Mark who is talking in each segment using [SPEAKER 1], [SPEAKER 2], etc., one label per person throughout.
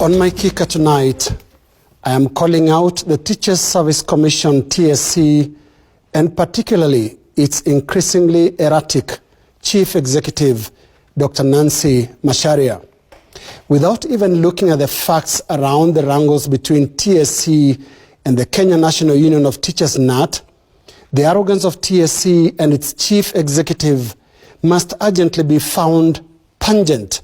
[SPEAKER 1] On my kicker tonight, I am calling out the Teachers Service Commission, TSC, and particularly its increasingly erratic Chief Executive, Dr. Nancy Macharia. Without even looking at the facts around the wrangles between TSC and the Kenya National Union of Teachers, NAT, the arrogance of TSC and its Chief Executive must urgently be found pungent,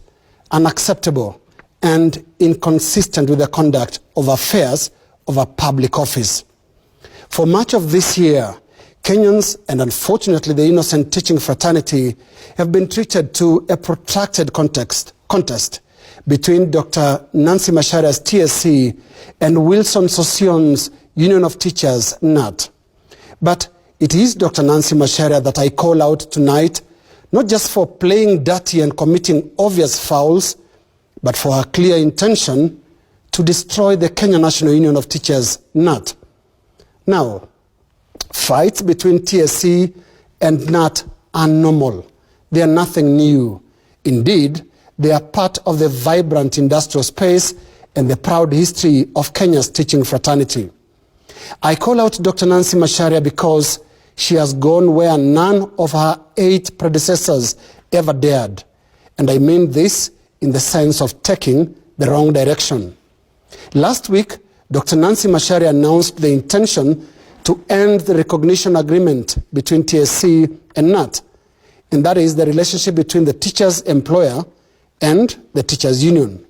[SPEAKER 1] unacceptable, and inconsistent with the conduct of affairs of a public office. For much of this year, Kenyans, and unfortunately the innocent teaching fraternity, have been treated to a protracted contest between Dr. Nancy Macharia's TSC and Wilson Sosion's Union of Teachers, NAT. But it is Dr. Nancy Macharia that I call out tonight, not just for playing dirty and committing obvious fouls, but for her clear intention to destroy the Kenya National Union of Teachers, NAT. Now, fights between TSC and NAT are normal. They are nothing new. Indeed, they are part of the vibrant industrial space and the proud history of Kenya's teaching fraternity. I call out Dr. Nancy Macharia because she has gone where none of her 8 predecessors ever dared. And I mean this in the sense of taking the wrong direction. Last week, Dr. Nancy Macharia announced the intention to end the recognition agreement between TSC and NAT, and that is the relationship between the teacher's employer and the teachers' union.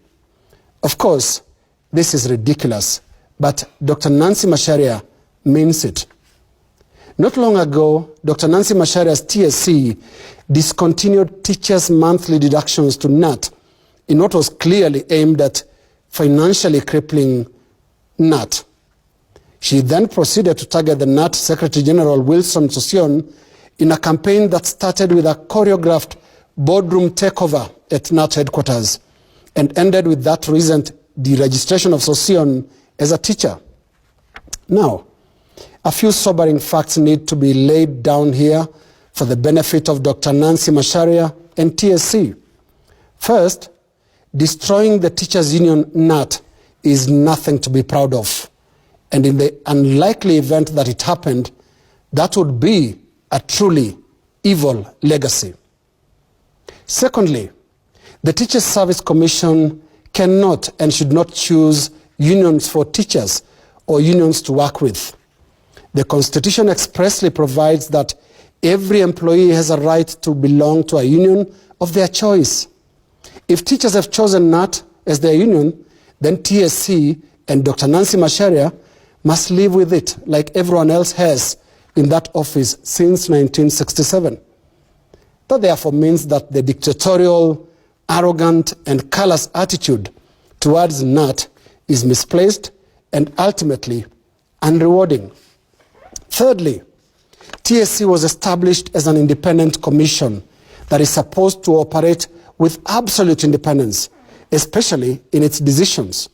[SPEAKER 1] Of course, this is ridiculous, but Dr. Nancy Macharia means it. Not long ago, Dr. Nancy Macharia's TSC discontinued teachers' monthly deductions to NAT in what was clearly aimed at financially crippling NAT. She then proceeded to target the NAT Secretary General Wilson Sosion in a campaign that started with a choreographed boardroom takeover at NAT headquarters and ended with that recent deregistration of Sosion as a teacher. Now, a few sobering facts need to be laid down here for the benefit of Dr. Nancy Macharia and TSC. First, destroying the teachers' union NAT is nothing to be proud of. And in the unlikely event that it happened, that would be a truly evil legacy. Secondly, the Teachers Service Commission cannot and should not choose unions for teachers or unions to work with. The Constitution expressly provides that every employee has a right to belong to a union of their choice. If teachers have chosen NAT as their union, then TSC and Dr. Nancy Macharia must live with it like everyone else has in that office since 1967. That therefore means that the dictatorial, arrogant, and callous attitude towards NAT is misplaced and ultimately unrewarding. Thirdly, TSC was established as an independent commission that is supposed to operate with absolute independence, especially in its decisions.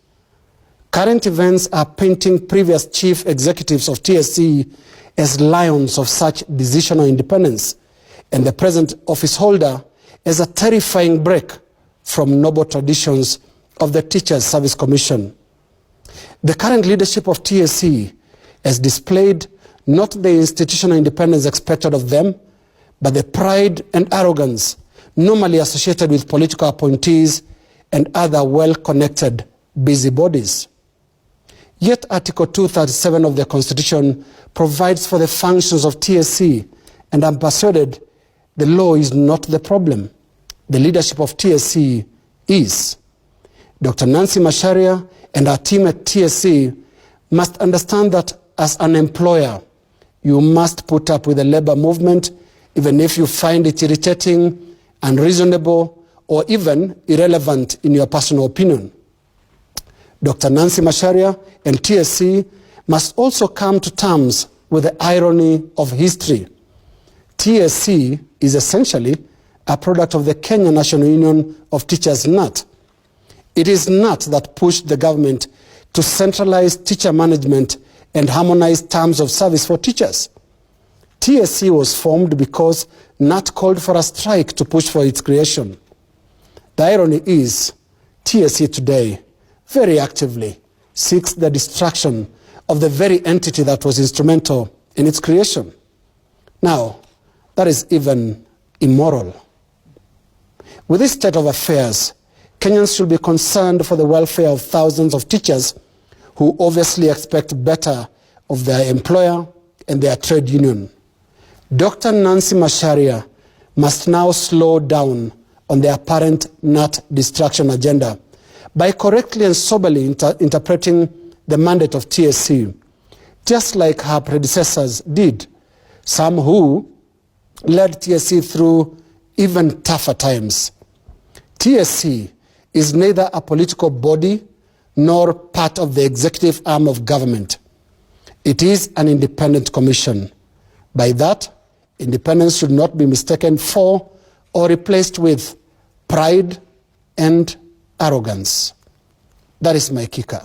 [SPEAKER 1] Current events are painting previous chief executives of TSC as lions of such decisional independence, and the present office holder as a terrifying break from noble traditions of the Teachers Service Commission. The current leadership of TSC has displayed not the institutional independence expected of them, but the pride and arrogance normally associated with political appointees and other well-connected busybodies. Yet Article 237 of the Constitution provides for the functions of TSC, and I'm persuaded the law is not the problem. The leadership of TSC is. Dr. Nancy Macharia and her team at TSC must understand that as an employer, you must put up with the labor movement, even if you find it irritating, unreasonable, or even irrelevant in your personal opinion. Dr. Nancy Macharia and TSC must also come to terms with the irony of history. TSC is essentially a product of the Kenya National Union of Teachers, NAT. It is NAT that pushed the government to centralize teacher management and harmonize terms of service for teachers. TSC was formed because NAT called for a strike to push for its creation. The irony is, TSC today very actively seeks the destruction of the very entity that was instrumental in its creation. Now, that is even immoral. With this state of affairs, Kenyans should be concerned for the welfare of thousands of teachers who obviously expect better of their employer and their trade union. Dr. Nancy Macharia must now slow down on the apparent NAT destruction agenda by correctly and soberly interpreting the mandate of TSC, just like her predecessors did, some who led TSC through even tougher times. TSC is neither a political body nor part of the executive arm of government. It is an independent commission. By that, independence should not be mistaken for or replaced with pride and arrogance. That is my kicker.